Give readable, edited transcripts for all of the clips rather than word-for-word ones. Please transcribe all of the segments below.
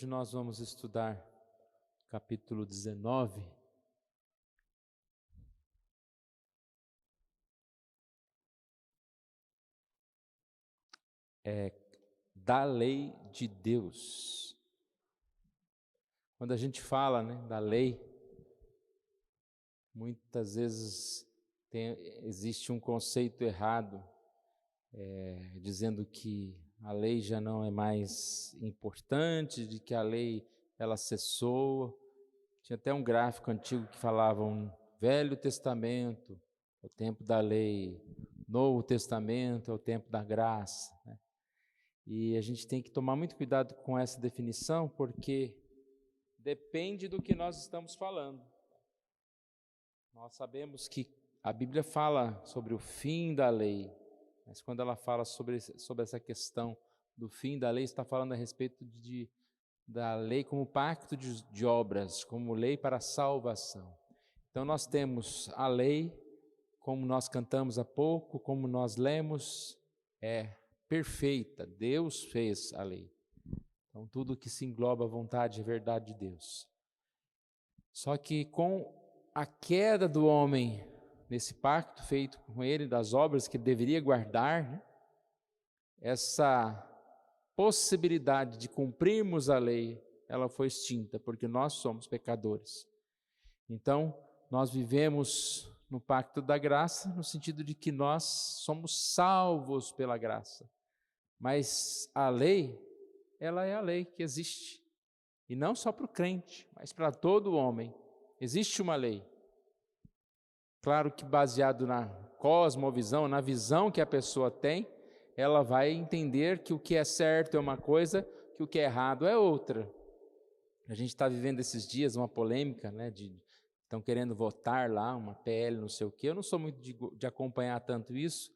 Hoje nós vamos estudar capítulo 19. Da lei de Deus. Quando a gente fala, da lei, muitas vezes existe um conceito errado, dizendo que a lei já não é mais importante, de que a lei ela cessou. Tinha até um gráfico antigo que falava Velho Testamento, o tempo da lei, Novo Testamento é o tempo da graça, E a gente tem que tomar muito cuidado com essa definição, porque depende do que nós estamos falando. Nós sabemos que a Bíblia fala sobre o fim da lei, mas quando ela fala sobre essa questão do fim da lei, está falando a respeito da lei como pacto de obras, como lei para a salvação. Então nós temos a lei, como nós cantamos há pouco, como nós lemos, perfeita. Deus fez a lei. Então tudo que se engloba a vontade e a verdade de Deus. Só que com a queda do homem nesse pacto feito com ele, das obras que ele deveria guardar, essa possibilidade de cumprirmos a lei, ela foi extinta, porque nós somos pecadores. Então, nós vivemos no pacto da graça, no sentido de que nós somos salvos pela graça. Mas a lei, ela é a lei que existe. E não só para o crente, mas para todo homem. Existe uma lei. Claro que baseado na cosmovisão, na visão que a pessoa tem, ela vai entender que o que é certo é uma coisa, que o que é errado é outra. A gente está vivendo esses dias uma polêmica, estão querendo votar lá uma PL, não sei o quê. Eu não sou muito de acompanhar tanto isso,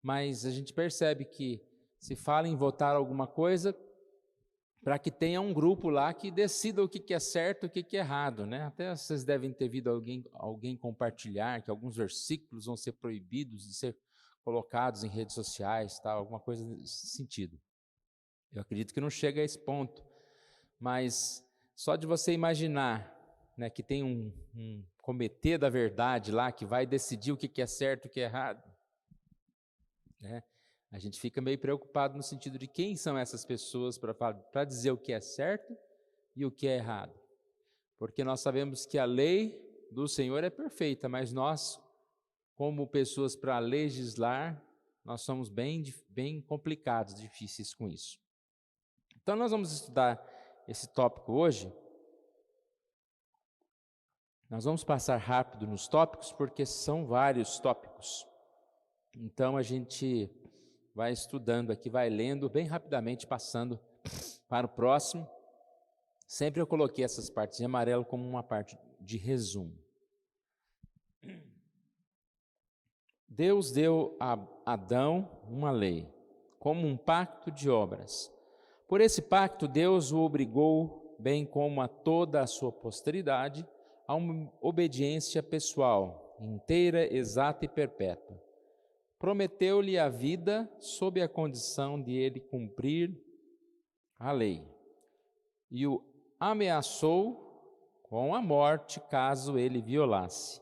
mas a gente percebe que se fala em votar alguma coisa para que tenha um grupo lá que decida o que é certo e o que é errado, Até vocês devem ter visto alguém compartilhar que alguns versículos vão ser proibidos de ser colocados em redes sociais, alguma coisa nesse sentido. Eu acredito que não chega a esse ponto, mas só de você imaginar, que tem um comitê da verdade lá que vai decidir o que é certo e o que é errado, a gente fica meio preocupado no sentido de quem são essas pessoas para dizer o que é certo e o que é errado. Porque nós sabemos que a lei do Senhor é perfeita, mas nós, como pessoas para legislar, nós somos bem complicados, difíceis com isso. Então nós vamos estudar esse tópico hoje. Nós vamos passar rápido nos tópicos, porque são vários tópicos. Então a gente vai estudando aqui, vai lendo bem rapidamente, passando para o próximo. Sempre eu coloquei essas partes em amarelo como uma parte de resumo. Deus deu a Adão uma lei, como um pacto de obras. Por esse pacto, Deus o obrigou, bem como a toda a sua posteridade, a uma obediência pessoal, inteira, exata e perpétua. Prometeu-lhe a vida sob a condição de ele cumprir a lei, e o ameaçou com a morte caso ele violasse,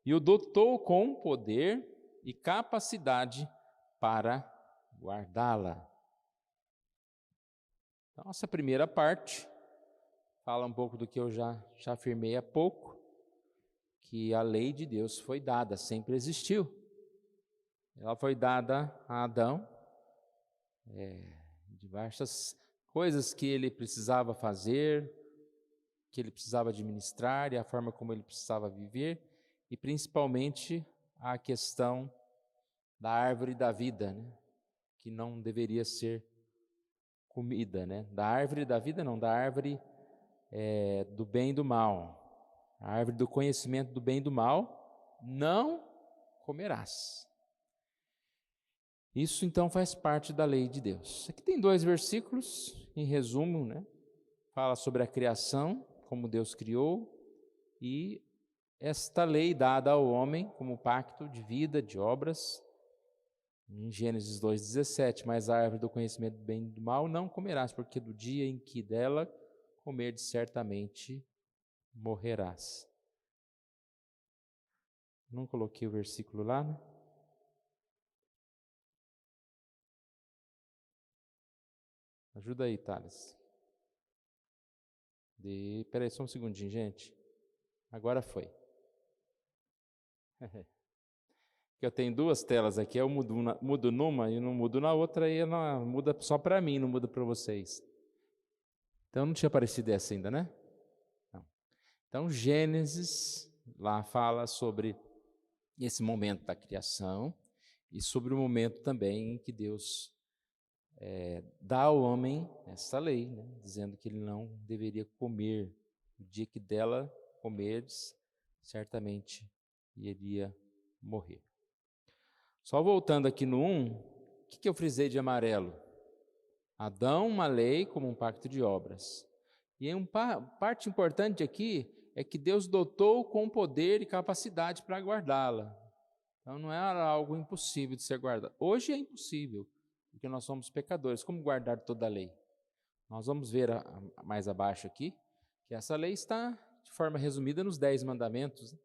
e o dotou com poder e capacidade para guardá-la. Então, essa primeira parte fala um pouco do que eu já afirmei há pouco, que a lei de Deus foi dada, sempre existiu. Ela foi dada a Adão, diversas coisas que ele precisava fazer, que ele precisava administrar e a forma como ele precisava viver, e principalmente a questão da árvore da vida, que não deveria ser comida, da árvore da vida não, da árvore do bem e do mal, a árvore do conhecimento do bem e do mal, não comerás. Isso, então, faz parte da lei de Deus. Aqui tem 2 versículos, em resumo, fala sobre a criação, como Deus criou, e esta lei dada ao homem como pacto de vida, de obras. Em Gênesis 2,17, mas a árvore do conhecimento do bem e do mal não comerás, porque do dia em que dela comerdes, certamente morrerás. Não coloquei o versículo lá, né? Ajuda aí, Thales. Peraí, só um segundinho, gente. Agora foi. Eu tenho duas telas aqui, eu mudo numa e não mudo na outra, e ela muda só para mim, não muda para vocês. Então não tinha aparecido essa ainda, né? Não. Então Gênesis lá fala sobre esse momento da criação e sobre o momento também em que Deus dá ao homem essa lei, né? Dizendo que ele não deveria comer. O dia que dela comerdes, certamente iria morrer. Só voltando aqui no 1, o que eu frisei de amarelo? Adão, uma lei como um pacto de obras. E parte importante aqui é que Deus dotou com poder e capacidade para guardá-la. Então não era algo impossível de ser guardado. Hoje é impossível, porque nós somos pecadores. Como guardar toda a lei? Nós vamos ver mais abaixo aqui, que essa lei está de forma resumida nos 10 mandamentos.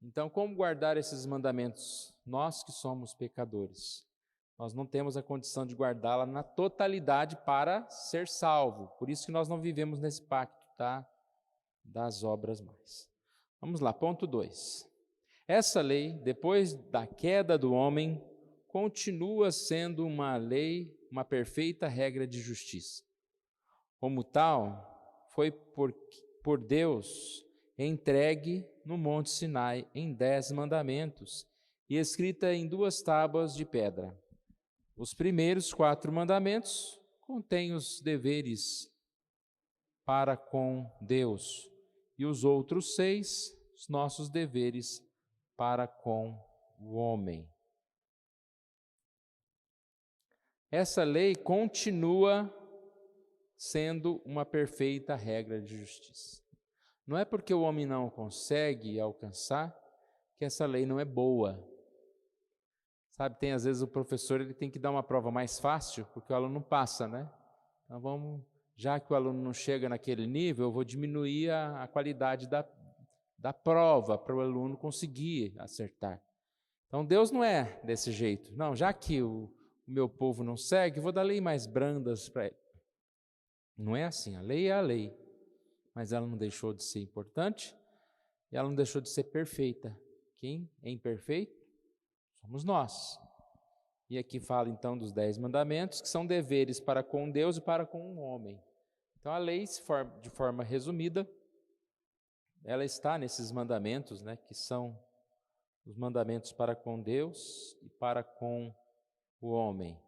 Então, como guardar esses mandamentos? Nós que somos pecadores, nós não temos a condição de guardá-la na totalidade para ser salvo. Por isso que nós não vivemos nesse pacto, tá? Das obras mais. Vamos lá, ponto 2. Essa lei, depois da queda do homem, continua sendo uma lei, uma perfeita regra de justiça. Como tal, foi por Deus entregue no Monte Sinai em 10 mandamentos e escrita em 2 tábuas de pedra. Os primeiros 4 mandamentos contêm os deveres para com Deus e os outros 6, os nossos deveres para com o homem. Essa lei continua sendo uma perfeita regra de justiça. Não é porque o homem não consegue alcançar que essa lei não é boa. Sabe, tem às vezes o professor ele tem que dar uma prova mais fácil porque o aluno não passa, né? Então já que o aluno não chega naquele nível, eu vou diminuir a qualidade da prova para o aluno conseguir acertar. Então Deus não é desse jeito. Não, já que o meu povo não segue, eu vou dar lei mais brandas para ele. Não é assim, a lei é a lei, mas ela não deixou de ser importante e ela não deixou de ser perfeita. Quem é imperfeito? Somos nós. E aqui fala então dos 10 mandamentos, que são deveres para com Deus e para com o homem. Então a lei, de forma resumida, ela está nesses mandamentos, né, que são os mandamentos para com Deus e para com o homem.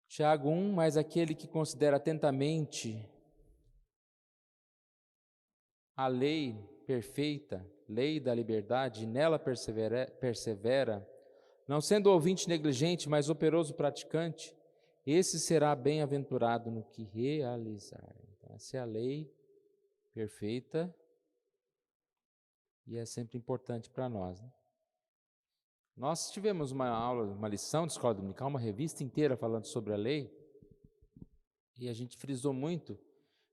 Tiago 1, mas aquele que considera atentamente a lei perfeita, lei da liberdade, e nela persevera, não sendo ouvinte negligente, mas operoso praticante, esse será bem-aventurado no que realizar. Então, essa é a lei perfeita e é sempre importante para nós, né? Nós tivemos uma aula, uma lição de escola dominical, uma revista inteira falando sobre a lei, e a gente frisou muito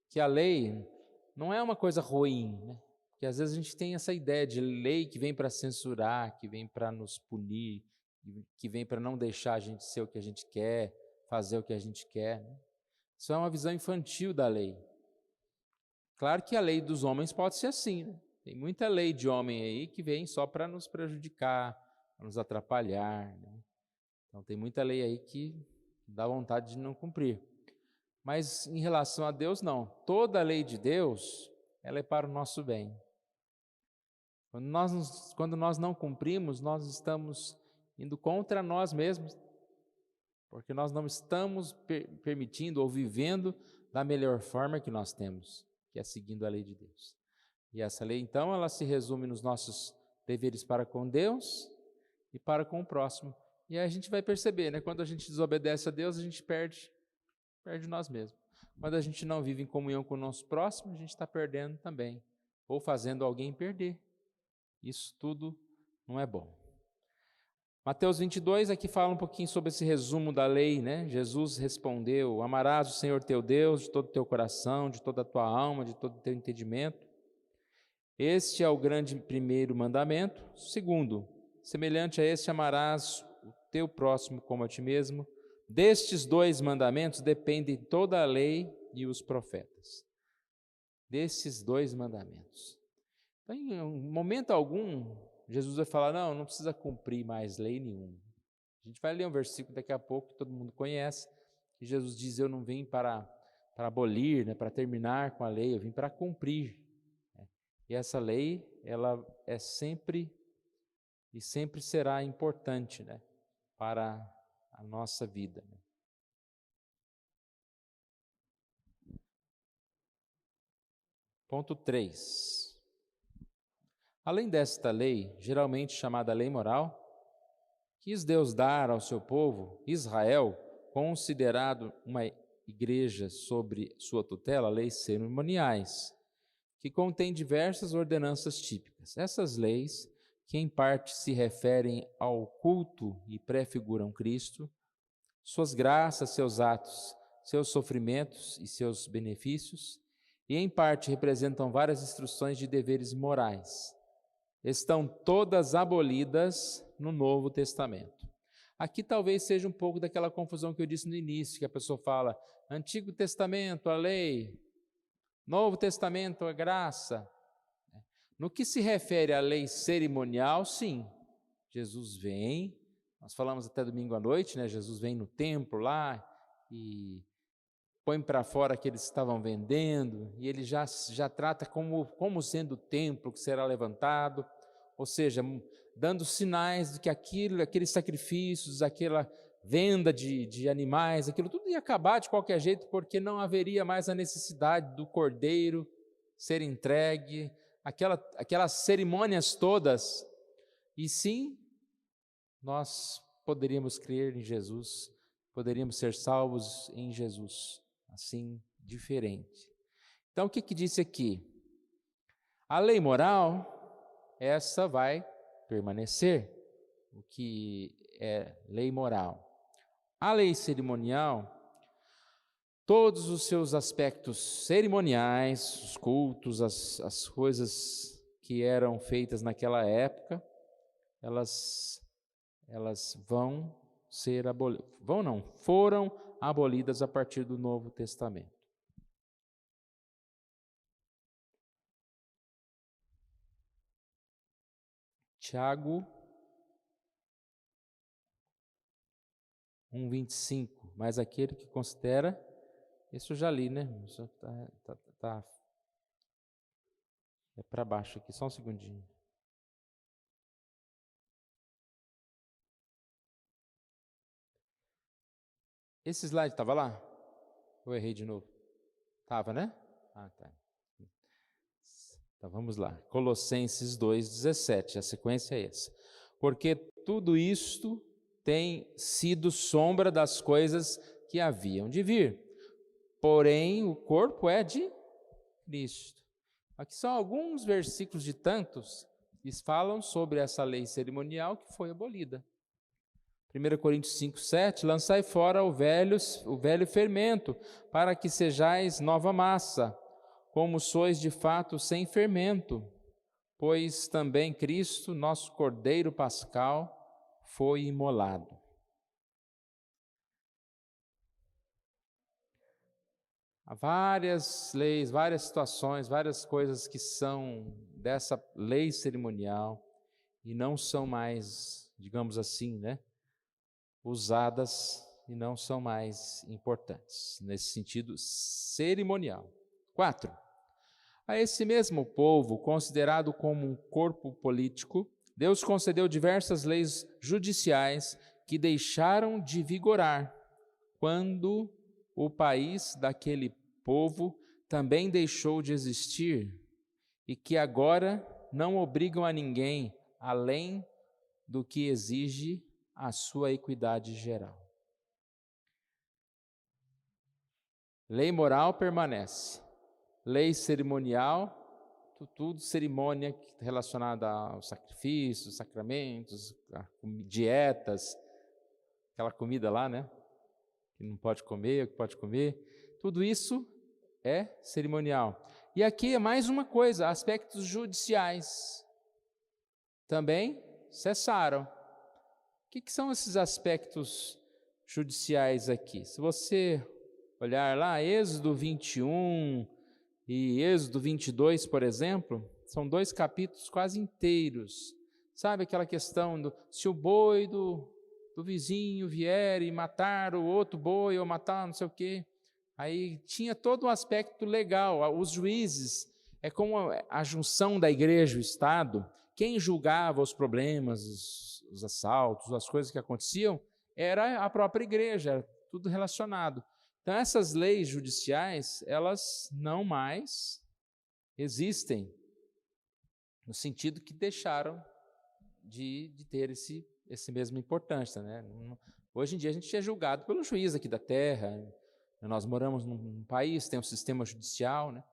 que a lei não é uma coisa ruim, né? Porque às vezes a gente tem essa ideia de lei que vem para censurar, que vem para nos punir, que vem para não deixar a gente ser o que a gente quer, fazer o que a gente quer, né? Isso é uma visão infantil da lei. Claro que a lei dos homens pode ser assim, né? Tem muita lei de homem aí que vem só para nos prejudicar, para nos atrapalhar, né? Então tem muita lei aí que dá vontade de não cumprir. Mas em relação a Deus, não. Toda a lei de Deus, ela é para o nosso bem. Quando nós não cumprimos, nós estamos indo contra nós mesmos, porque nós não estamos permitindo ou vivendo da melhor forma que nós temos, que é seguindo a lei de Deus. E essa lei, então, ela se resume nos nossos deveres para com Deus e para com o próximo. E aí a gente vai perceber, né? Quando a gente desobedece a Deus, a gente perde nós mesmos. Quando a gente não vive em comunhão com o nosso próximo, a gente está perdendo também, ou fazendo alguém perder. Isso tudo não é bom. Mateus 22 aqui fala um pouquinho sobre esse resumo da lei, né? Jesus respondeu: amarás o Senhor teu Deus de todo o teu coração, de toda a tua alma, de todo o teu entendimento. Este é o grande primeiro mandamento. Segundo, semelhante a este, amarás o teu próximo como a ti mesmo. Destes 2 mandamentos dependem toda a lei e os profetas. Desses 2 mandamentos. Então, em momento algum, Jesus vai falar, não precisa cumprir mais lei nenhuma. A gente vai ler um versículo daqui a pouco, que todo mundo conhece, que Jesus diz, eu não vim para abolir, né, para terminar com a lei, eu vim para cumprir. E essa lei, ela é sempre e sempre será importante, né, para a nossa vida. Ponto 3. Além desta lei, geralmente chamada lei moral, quis Deus dar ao seu povo, Israel, considerado uma igreja sobre sua tutela, leis cerimoniais, que contém diversas ordenanças típicas. Essas leis, que em parte se referem ao culto e prefiguram Cristo, suas graças, seus atos, seus sofrimentos e seus benefícios, e em parte representam várias instruções de deveres morais, estão todas abolidas no Novo Testamento. Aqui talvez seja um pouco daquela confusão que eu disse no início, que a pessoa fala, Antigo Testamento, a lei, Novo Testamento, a graça. No que se refere à lei cerimonial, sim, Jesus vem, nós falamos até domingo à noite, né? Jesus vem no templo lá e põe para fora aqueles que estavam vendendo, e ele já trata como sendo o templo que será levantado, ou seja, dando sinais de que aqueles sacrifícios, aquela venda de animais, aquilo tudo ia acabar de qualquer jeito, porque não haveria mais a necessidade do cordeiro ser entregue, aquelas cerimônias todas, e sim, nós poderíamos crer em Jesus, poderíamos ser salvos em Jesus, assim, diferente. Então, o que disse aqui? A lei moral, essa vai permanecer, o que é lei moral. A lei cerimonial, todos os seus aspectos cerimoniais, os cultos, as coisas que eram feitas naquela época, elas vão ser abolidas. Foram abolidas a partir do Novo Testamento. Tiago 1:25, mas aquele que considera, isso eu já li, né? É para baixo aqui, só um segundinho. Esse slide estava lá? Ou errei de novo? Estava, né? Ah, tá. Então vamos lá. Colossenses 2:17, a sequência é essa. Porque tudo isto tem sido sombra das coisas que haviam de vir. Porém, o corpo é de Cristo. Aqui são alguns versículos de tantos que falam sobre essa lei cerimonial que foi abolida. 1 Coríntios 5:7, lançai fora o velho fermento, para que sejais nova massa, como sois de fato sem fermento, pois também Cristo, nosso Cordeiro Pascal, foi imolado. Há várias leis, várias situações, várias coisas que são dessa lei cerimonial e não são mais, digamos assim, né, usadas e não são mais importantes, nesse sentido cerimonial. 4. A esse mesmo povo, considerado como um corpo político, Deus concedeu diversas leis judiciais que deixaram de vigorar quando o país daquele povo também deixou de existir e que agora não obrigam a ninguém além do que exige a sua equidade geral. Lei moral permanece, lei cerimonial tudo cerimônia relacionada aos sacrifícios, sacramentos, dietas, aquela comida lá, né? Que não pode comer, o que pode comer. Tudo isso é cerimonial. E aqui é mais uma coisa, aspectos judiciais também cessaram. O que são esses aspectos judiciais aqui? Se você olhar lá, Êxodo 21 e Êxodo 22, por exemplo, são 2 capítulos quase inteiros. Sabe aquela questão se o boi do vizinho vier e matar o outro boi ou matar não sei o quê. Aí tinha todo um aspecto legal. Os juízes, é como a junção da igreja e o Estado. Quem julgava os problemas, os assaltos, as coisas que aconteciam, era a própria igreja, era tudo relacionado. Então essas leis judiciais, elas não mais existem, no sentido que deixaram de ter esse mesma importância, né? Hoje em dia a gente é julgado pelo juiz aqui da terra, nós moramos num país, tem um sistema judicial, né?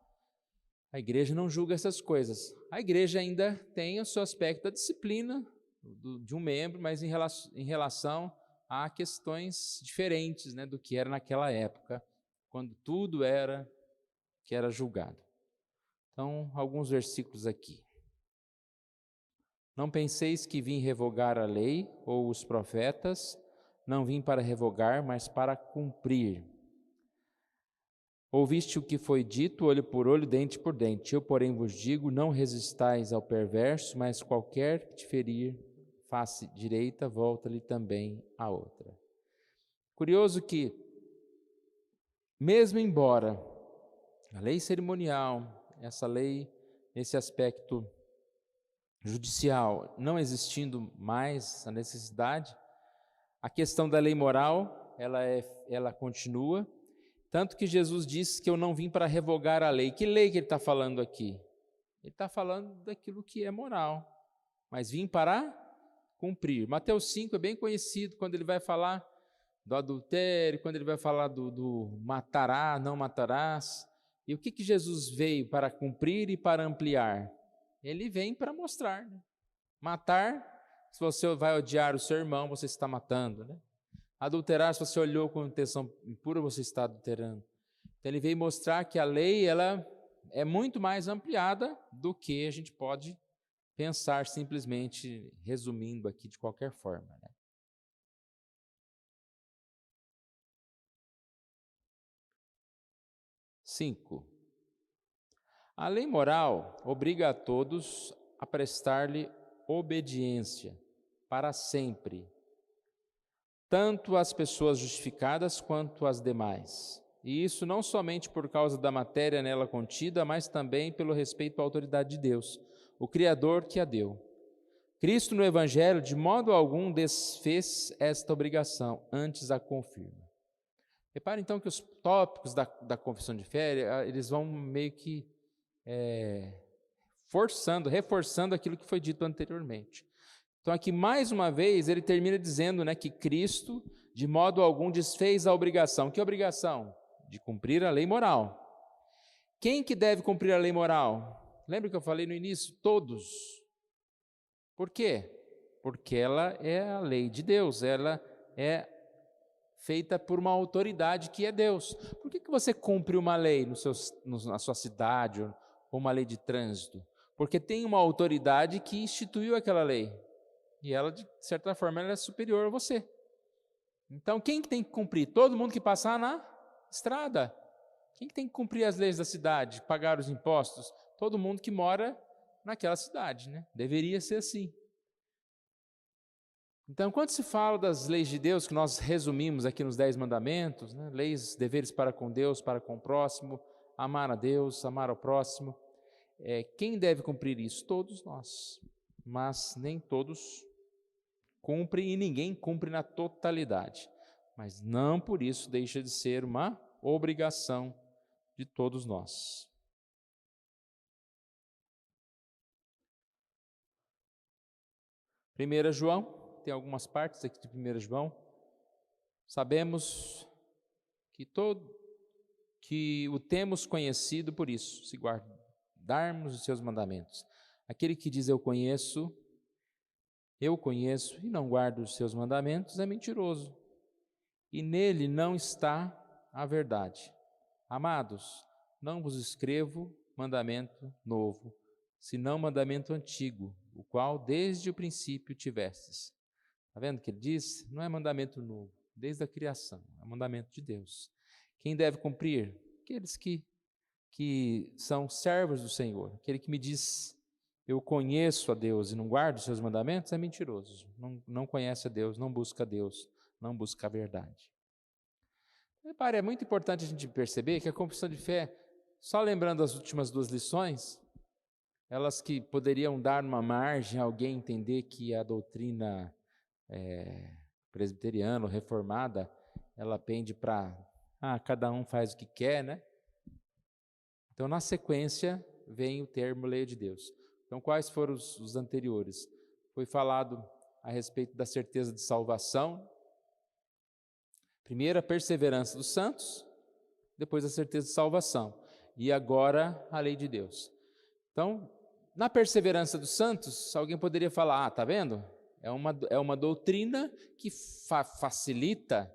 A igreja não julga essas coisas. A igreja ainda tem o seu aspecto da disciplina de um membro, mas em relação a questões diferentes, né, do que era naquela época, quando tudo era julgado. Então, alguns versículos aqui. Não penseis que vim revogar a lei ou os profetas, não vim para revogar, mas para cumprir. Ouviste o que foi dito, olho por olho, dente por dente. Eu, porém, vos digo, não resistais ao perverso, mas qualquer que te ferir face direita, volta-lhe também a outra. Curioso que, mesmo embora a lei cerimonial, essa lei, esse aspecto judicial, não existindo mais a necessidade, a questão da lei moral, ela continua. Tanto que Jesus disse que eu não vim para revogar a lei. Que lei que ele está falando aqui? Ele está falando daquilo que é moral, mas vim para cumprir. Mateus 5 é bem conhecido quando ele vai falar do adultério, quando ele vai falar do matarás, não matarás. E o que Jesus veio para cumprir e para ampliar? Ele vem para mostrar, né? Matar, se você vai odiar o seu irmão, você está matando, né? Adulterar, se você olhou com intenção impura, você está adulterando. Então ele veio mostrar que a lei, ela é muito mais ampliada do que a gente pode pensar simplesmente resumindo aqui de qualquer forma, né? Cinco. A lei moral obriga a todos a prestar-lhe obediência para sempre, tanto as pessoas justificadas quanto as demais. E isso não somente por causa da matéria nela contida, mas também pelo respeito à autoridade de Deus, o Criador que a deu. Cristo no Evangelho de modo algum desfez esta obrigação, antes a confirma. Repare então que os tópicos da confissão de fé, eles vão meio que reforçando aquilo que foi dito anteriormente. Então aqui mais uma vez ele termina dizendo, né, que Cristo de modo algum desfez a obrigação. Que obrigação? De cumprir a lei moral. Quem que deve cumprir a lei moral? Lembra que eu falei no início? Todos. Por quê? Porque ela é a lei de Deus, ela é feita por uma autoridade que é Deus. Por que você cumpre uma lei na sua cidade ou uma lei de trânsito? Porque tem uma autoridade que instituiu aquela lei. E ela, de certa forma, ela é superior a você. Então, quem tem que cumprir? Todo mundo que passar na estrada. Quem tem que cumprir as leis da cidade? Pagar os impostos? Todo mundo que mora naquela cidade, né? Deveria ser assim. Então, quando se fala das leis de Deus, que nós resumimos aqui nos 10 mandamentos, né? Leis, deveres para com Deus, para com o próximo, amar a Deus, amar ao próximo, quem deve cumprir isso? Todos nós. Mas nem todos cumprem e ninguém cumpre na totalidade. Mas não por isso deixa de ser uma obrigação de todos nós. Primeira João, tem algumas partes aqui de 1 João. Sabemos que o temos conhecido por isso, se guardarmos os seus mandamentos. Aquele que diz eu conheço e não guarda os seus mandamentos é mentiroso, e nele não está a verdade. Amados, não vos escrevo mandamento novo, senão mandamento antigo, o qual desde o princípio tivestes. Está vendo que ele diz? Não é mandamento novo, desde a criação, é mandamento de Deus. Quem deve cumprir? Aqueles que são servos do Senhor. Aquele que me diz, eu conheço a Deus e não guardo os seus mandamentos, é mentiroso. Não conhece a Deus, não busca a Deus, não busca a verdade. Repare, é muito importante a gente perceber que a confissão de fé, só lembrando as últimas duas lições, elas que poderiam dar uma margem a alguém entender que a doutrina presbiteriana ou reformada, ela pende para, cada um faz o que quer, né? Então, na sequência, vem o termo lei de Deus. Então, quais foram os anteriores? Foi falado a respeito da certeza de salvação. Primeiro, a perseverança dos santos, depois a certeza de salvação. E agora, a lei de Deus. Então, na perseverança dos santos, alguém poderia falar, tá vendo? É uma doutrina que facilita.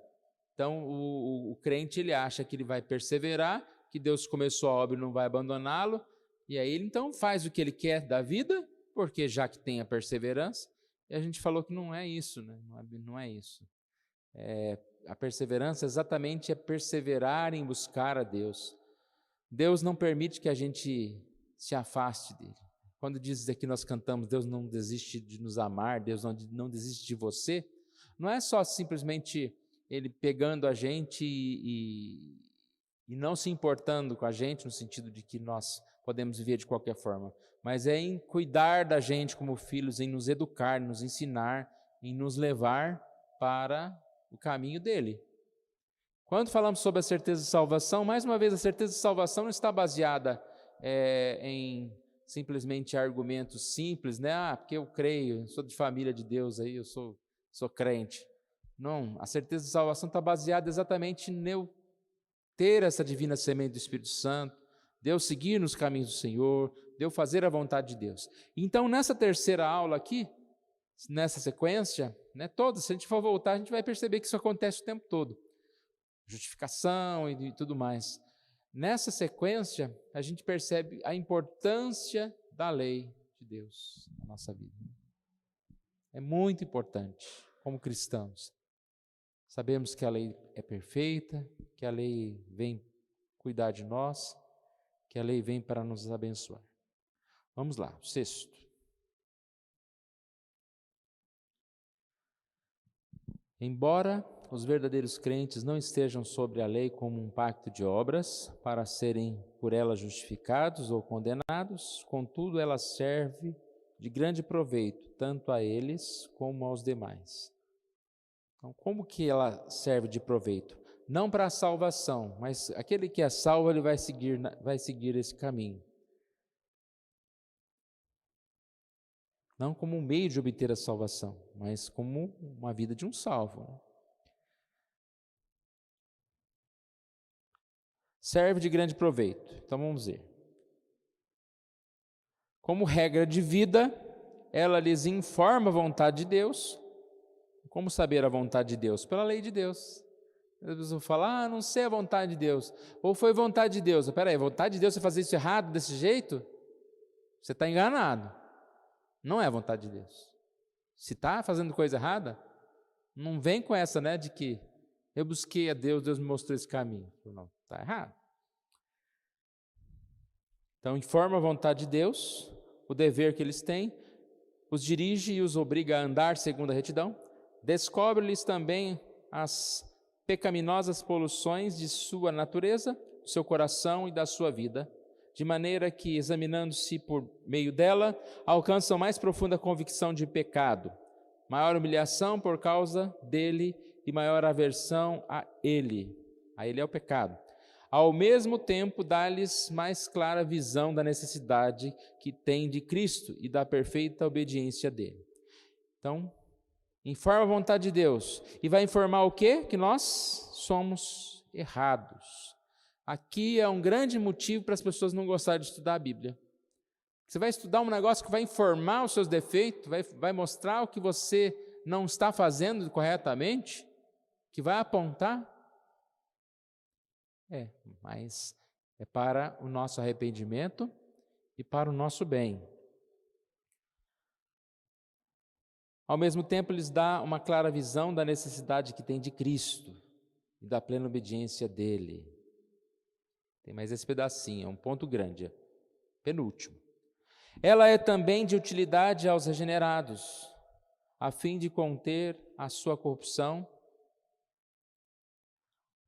Então, o crente, ele acha que ele vai perseverar, que Deus começou a obra e não vai abandoná-lo, e aí ele então faz o que ele quer da vida, porque já que tem a perseverança, e a gente falou que não é isso, né? Não é isso. A perseverança exatamente é perseverar em buscar a Deus. Deus não permite que a gente se afaste dele. Quando diz aqui nós cantamos, Deus não desiste de nos amar, Deus não desiste de você, não é só simplesmente ele pegando a gente e não se importando com a gente, no sentido de que nós podemos viver de qualquer forma, mas é em cuidar da gente como filhos, em nos educar, nos ensinar, em nos levar para o caminho dele. Quando falamos sobre a certeza de salvação, mais uma vez, a certeza de salvação não está baseada em simplesmente argumentos simples, né? Porque eu creio, eu sou de família de Deus, aí eu sou crente. Não, a certeza de salvação está baseada exatamente em eu ter essa divina semente do Espírito Santo, de eu seguir nos caminhos do Senhor, de eu fazer a vontade de Deus. Então, nessa terceira aula aqui, nessa sequência, né, toda, se a gente for voltar, a gente vai perceber que isso acontece o tempo todo. Justificação e tudo mais. Nessa sequência, a gente percebe a importância da lei de Deus na nossa vida. É muito importante, como cristãos. Sabemos que a lei é perfeita, que a lei vem cuidar de nós, que a lei vem para nos abençoar. Vamos lá, o sexto. Embora os verdadeiros crentes não estejam sobre a lei como um pacto de obras, para serem por ela justificados ou condenados, contudo ela serve de grande proveito, tanto a eles como aos demais. Então, como que ela serve de proveito? Não para a salvação, mas aquele que é salvo, ele vai seguir esse caminho. Não como um meio de obter a salvação, mas como uma vida de um salvo. Serve de grande proveito. Então vamos ver. Como regra de vida, ela lhes informa a vontade de Deus. Como saber a vontade de Deus? Pela lei de Deus. As pessoas vão falar, não sei a vontade de Deus. Ou foi vontade de Deus. Espera aí, vontade de Deus você fazer isso errado, desse jeito? Você está enganado. Não é a vontade de Deus. Se está fazendo coisa errada, não vem com essa, né, de que eu busquei a Deus, Deus me mostrou esse caminho. Não, está errado. Então, informa a vontade de Deus, o dever que eles têm, os dirige e os obriga a andar segundo a retidão, descobre-lhes também as pecaminosas poluições de sua natureza, do seu coração e da sua vida, de maneira que, examinando-se por meio dela, alcançam mais profunda convicção de pecado, maior humilhação por causa dele e maior aversão a ele é o pecado. Ao mesmo tempo, dá-lhes mais clara visão da necessidade que tem de Cristo e da perfeita obediência dele. Então, informa a vontade de Deus e vai informar o quê? Que nós somos errados. Aqui é um grande motivo para as pessoas não gostarem de estudar a Bíblia. Você vai estudar um negócio que vai informar os seus defeitos, vai mostrar o que você não está fazendo corretamente, que vai apontar? Mas é para o nosso arrependimento e para o nosso bem. Ao mesmo tempo, lhes dá uma clara visão da necessidade que tem de Cristo e da plena obediência dele. Tem mais esse pedacinho, é um ponto grande, penúltimo. Ela é também de utilidade aos regenerados, a fim de conter a sua corrupção,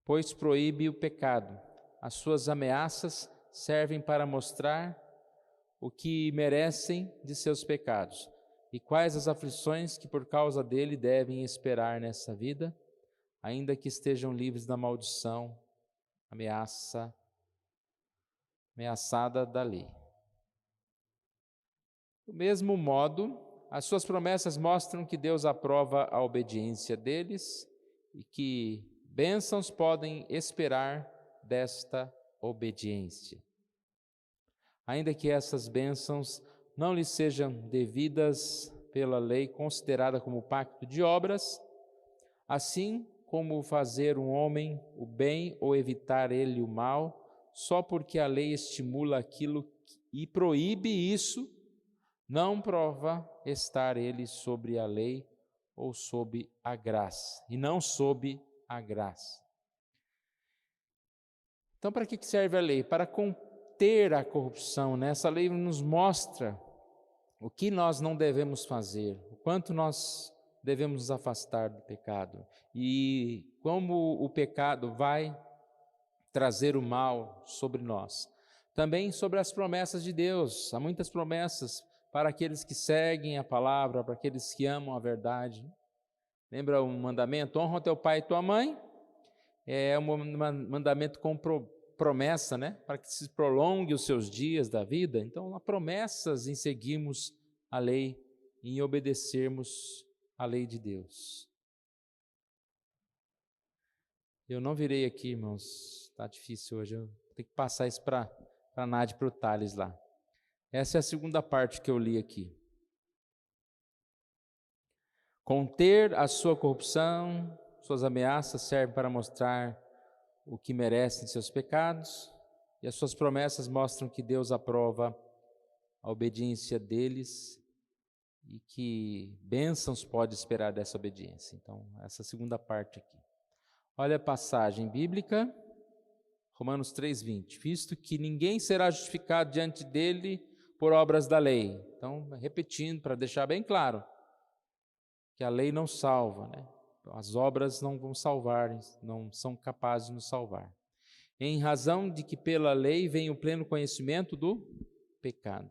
pois proíbe o pecado. As suas ameaças servem para mostrar o que merecem de seus pecados e quais as aflições que por causa dele devem esperar nessa vida, ainda que estejam livres da maldição ameaçada da lei. Do mesmo modo, as suas promessas mostram que Deus aprova a obediência deles e que bênçãos podem esperar desta obediência. Ainda que essas bênçãos não lhes sejam devidas pela lei considerada como pacto de obras, assim como fazer um homem o bem ou evitar ele o mal, só porque a lei estimula aquilo e proíbe isso, não prova estar ele sobre a lei ou sob a graça, e não sob a graça. Então, para que serve a lei? Para conter a corrupção, né? Essa lei nos mostra o que nós não devemos fazer, o quanto nós devemos nos afastar do pecado e como o pecado vai trazer o mal sobre nós. Também sobre as promessas de Deus, há muitas promessas para aqueles que seguem a palavra, para aqueles que amam a verdade. Lembra o mandamento? Honra teu pai e tua mãe. É um mandamento com promessa, né? Para que se prolongue os seus dias da vida. Então, há promessas em seguirmos a lei, em obedecermos a lei de Deus. Eu não virei aqui, irmãos, está difícil hoje, eu tenho que passar isso para a Nádia e para o Thales lá. Essa é a segunda parte que eu li aqui. Conter a sua corrupção, suas ameaças servem para mostrar o que merecem seus pecados, e as suas promessas mostram que Deus aprova a obediência deles e que bênçãos pode esperar dessa obediência. Então, essa segunda parte aqui. Olha a passagem bíblica, Romanos 3:20. Visto que ninguém será justificado diante dele por obras da lei. Então, repetindo, para deixar bem claro, que a lei não salva, né? As obras não vão salvar, não são capazes de nos salvar. Em razão de que pela lei vem o pleno conhecimento do pecado.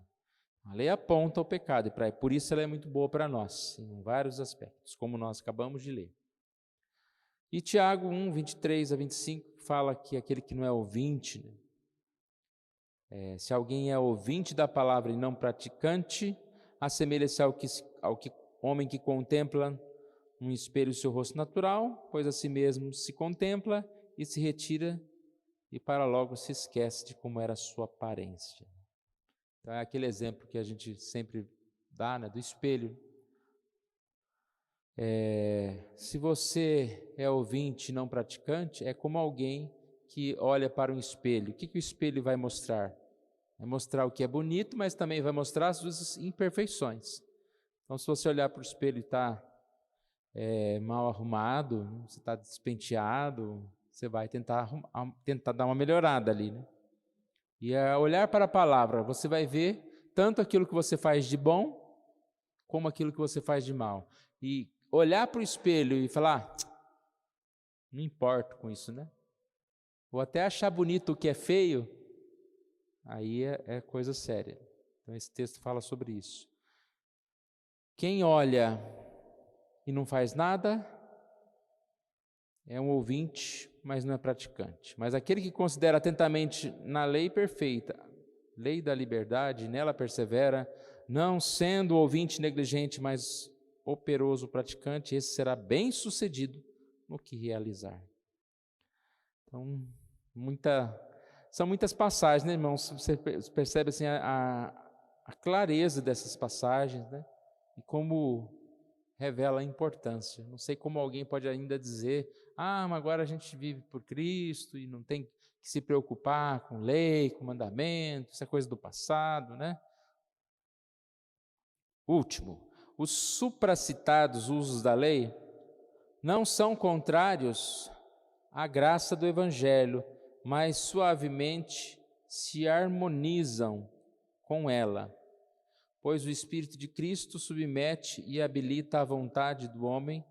A lei aponta o pecado e por isso ela é muito boa para nós, em vários aspectos, como nós acabamos de ler. E Tiago 1:23-25 fala que aquele que não é ouvinte, se alguém é ouvinte da palavra e não praticante, assemelha-se ao homem que contempla um espelho o seu rosto natural, pois a si mesmo se contempla e se retira e para logo se esquece de como era a sua aparência. Então é aquele exemplo que a gente sempre dá, né, do espelho. Se você é ouvinte e não praticante, é como alguém que olha para um espelho. O que o espelho vai mostrar? Vai mostrar o que é bonito, mas também vai mostrar as suas imperfeições. Então, se você olhar para o espelho e está mal arrumado, você está despenteado, você vai tentar dar uma melhorada ali, né? E ao olhar para a palavra, você vai ver tanto aquilo que você faz de bom, como aquilo que você faz de mal. E olhar para o espelho e falar, não importo com isso, né? Ou até achar bonito o que é feio, aí é coisa séria. Então esse texto fala sobre isso. Quem olha e não faz nada é um ouvinte, mas não é praticante. Mas aquele que considera atentamente na lei perfeita, lei da liberdade, nela persevera, não sendo ouvinte negligente, mas operoso praticante, esse será bem-sucedido no que realizar. Então, são muitas passagens, né, irmãos? Você percebe assim, a a clareza dessas passagens, né? E como revela a importância. Não sei como alguém pode ainda dizer, mas agora a gente vive por Cristo e não tem que se preocupar com lei, com mandamento, isso é coisa do passado, né? Último, os supracitados usos da lei não são contrários à graça do Evangelho, mas suavemente se harmonizam com ela, pois o Espírito de Cristo submete e habilita a vontade do homem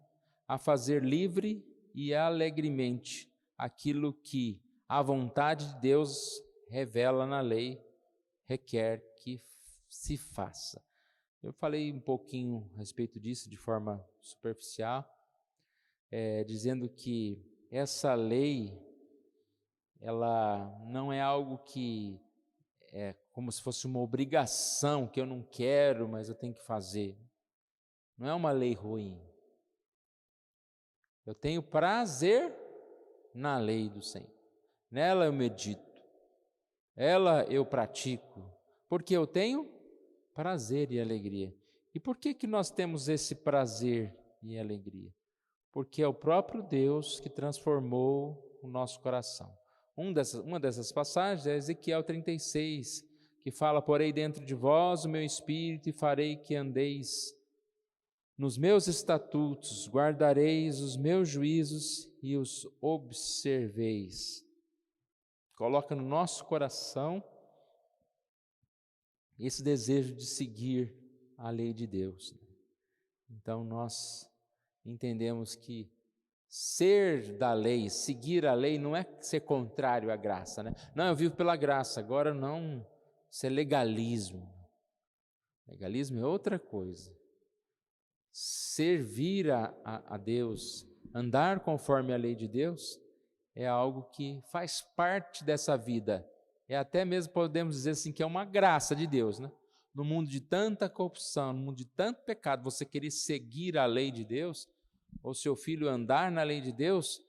a fazer livre e alegremente aquilo que a vontade de Deus revela na lei, requer que se faça. Eu falei um pouquinho a respeito disso de forma superficial, dizendo que essa lei, ela não é algo que é como se fosse uma obrigação que eu não quero, mas eu tenho que fazer. Não é uma lei ruim. Eu tenho prazer na lei do Senhor. Nela eu medito. Ela eu pratico. Porque eu tenho prazer e alegria. E por que nós temos esse prazer e alegria? Porque é o próprio Deus que transformou o nosso coração. Uma dessas passagens é Ezequiel 36, que fala: porei dentro de vós o meu espírito e farei que andeis nos meus estatutos, guardareis os meus juízos e os observeis. Coloca no nosso coração esse desejo de seguir a lei de Deus. Então nós entendemos que ser da lei, seguir a lei, não é ser contrário à graça, né? Não, eu vivo pela graça, agora não, isso é legalismo. Legalismo é outra coisa. Servir a Deus, andar conforme a lei de Deus, é algo que faz parte dessa vida. É até mesmo, podemos dizer assim, que é uma graça de Deus, né? No mundo de tanta corrupção, no mundo de tanto pecado, você querer seguir a lei de Deus, ou seu filho andar na lei de Deus,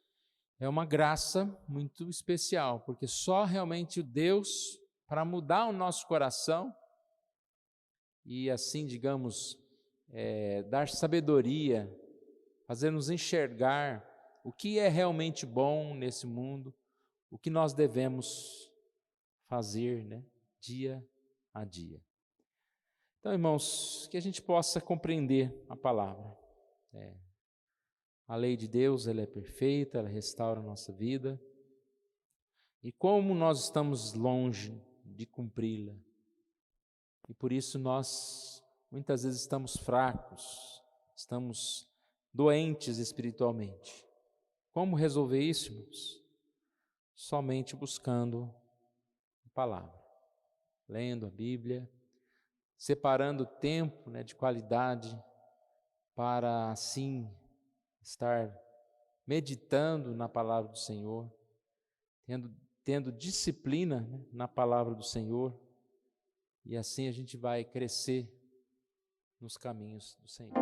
é uma graça muito especial, porque só realmente o Deus, para mudar o nosso coração e assim, digamos, dar sabedoria, fazer-nos enxergar o que é realmente bom nesse mundo, o que nós devemos fazer, né, dia a dia. Então, irmãos, que a gente possa compreender a palavra. A lei de Deus, ela é perfeita, ela restaura a nossa vida. E como nós estamos longe de cumpri-la. E por isso nós, muitas vezes, estamos fracos, estamos doentes espiritualmente. Como resolver isso, irmãos? Somente buscando a palavra, lendo a Bíblia, separando tempo, né, de qualidade, para assim estar meditando na palavra do Senhor, tendo disciplina, né, na palavra do Senhor, e assim a gente vai crescer nos caminhos do Senhor.